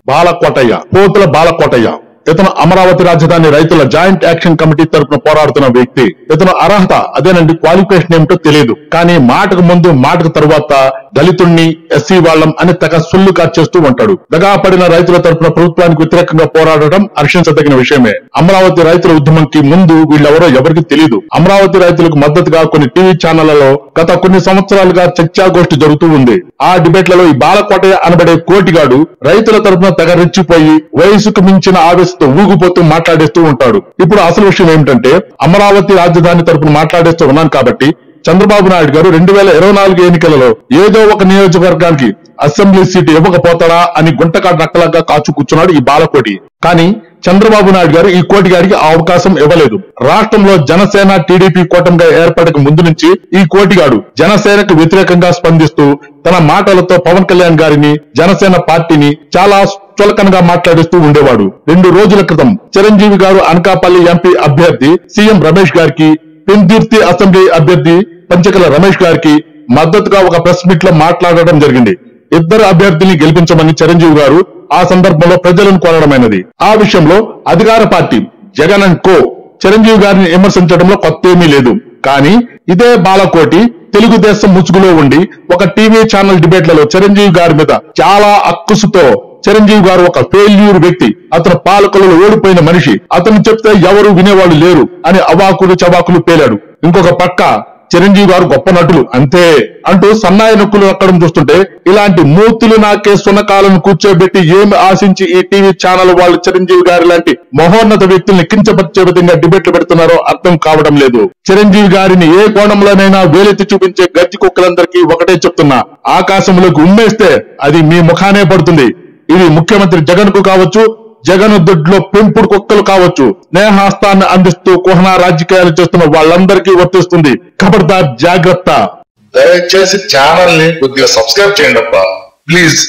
బాలకోటయ్య, పోతుల బాలకోటయ్య. ఇతను అమరావతి రాజధాని రైతుల జాయింట్ యాక్షన్ కమిటీ తరపున పోరాడుతున్న వ్యక్తి. ఇతను అర్హత అదేనండి, క్వాలిఫికేషన్ ఏమిటో తెలియదు. కానీ మాటకు ముందు మాటకు తరువాత దళితుణ్ణి, ఎస్సీ వాళ్ళం అని తెగ సుల్లు చేస్తూ ఉంటాడు. దగా పడిన రైతుల తరపున ప్రభుత్వానికి వ్యతిరేకంగా పోరాడటం హర్షించదగిన విషయమే. అమరావతి రైతుల ఉద్యమంకి ముందు వీళ్ళెవరో ఎవరికి తెలియదు. అమరావతి రైతులకు మద్దతుగా కొన్ని టీవీ ఛానళ్లలో గత కొన్ని సంవత్సరాలుగా చర్చాగోష్ఠి జరుగుతూ ఉంది. ఆ డిబేట్లలో ఈ బాలకోటయ్య అనబడే కోటిగాడు రైతుల తరపున తెగ రెచ్చిపోయి వయసుకు మించిన ఆవేశంతో ఊగిపోతూ మాట్లాడేస్తూ ఉంటాడు. ఇప్పుడు అసలు విషయం ఏమిటంటే, అమరావతి రాజధాని తరపున మాట్లాడేస్తూ ఉన్నాను కాబట్టి చంద్రబాబు నాయుడు గారు 2024 ఎన్నికలలో ఏదో ఒక నియోజకవర్గానికి అసెంబ్లీ సీటు ఇవ్వకపోతాడా అని గుంటకాడు నక్కలాగా కాచు కూర్చున్నాడు ఈ బాలకోటి. కానీ చంద్రబాబు నాయుడు గారు ఈ కోటిగాడికి ఆ అవకాశం ఇవ్వలేదు. రాష్ట్రంలో జనసేన టీడీపీ కూటమిగా ఏర్పడక ముందు నుంచి ఈ కోటిగాడు జనసేనకు వ్యతిరేకంగా స్పందిస్తూ తన మాటలతో పవన్ కళ్యాణ్ గారిని, జనసేన పార్టీని చాలా చులకనగా మాట్లాడిస్తూ ఉండేవాడు. 2 రోజుల క్రితం చిరంజీవి గారు అనకాపల్లి ఎంపీ అభ్యర్థి సీఎం రమేష్ గారికి, పెందుర్తి అసెంబ్లీ అభ్యర్థి పంచకల రమేష్ గారికి మద్దతుగా ఒక ప్రెస్ మీట్ లో మాట్లాడడం జరిగింది. ఇద్దరు అభ్యర్థిని గెలిపించమని చిరంజీవి గారు ఆ సందర్భంలో ప్రజలను కోరడమైనది. ఆ విషయంలో అధికార party Jagan and co Chiranjeevi గారిని విమర్శించడంలో కొత్తేమీ లేదు. కానీ ఇదే బాలకోటి తెలుగుదేశం ముసుగులో ఉండి ఒక టీవీ ఛానల్ డిబేట్లలో చిరంజీవి గారి మీద చాలా అక్కుసుతో చిరంజీవి గారు ఒక ఫెయిల్యూర్ వ్యక్తి, అతను పాలకులలో ఓడిపోయిన మనిషి, అతను చెప్తే ఎవరు వినేవాళ్ళు లేరు అని అవాకులు చవాకులు పేలాడు. ఇంకొక పక్క చిరంజీవి గారు గొప్ప నటులు అంతే అంటూ సన్నాయి నొక్కులు నక్కడం చూస్తుంటే, ఇలాంటి మూతులు నాకే సునకాలను కూర్చోబెట్టి ఏమి ఆశించి ఈ టీవీ ఛానల్ వాళ్ళు చిరంజీవి గారి లాంటి మహోన్నత వ్యక్తుల్ని కించపరిచే విధంగా డిబేట్లు పెడుతున్నారో అర్థం కావడం లేదు. చిరంజీవి గారిని ఏ కోణంలోనైనా వేలెత్తి చూపించే గజ్జి కుక్కలందరికీ ఒకటే చెప్తున్నా, ఆకాశంలోకి ఉమ్మేస్తే అది మీ ముఖానే పడుతుంది. ఇది ముఖ్యమంత్రి జగన్ కు కావచ్చు, జగన్ దొడ్లో పెంపుడు కుక్కలు కావచ్చు, స్నేహాస్తాన్ని అందిస్తూ కుహనా రాజకీయాలు చేస్తున్న వాళ్ళందరికీ వర్తిస్తుంది. ఖబర్దార్, జాగ్రత్త. దయచేసి ఛానల్ ని కొద్దిగా సబ్స్క్రైబ్ చేయండి అబ్బా ప్లీజ్.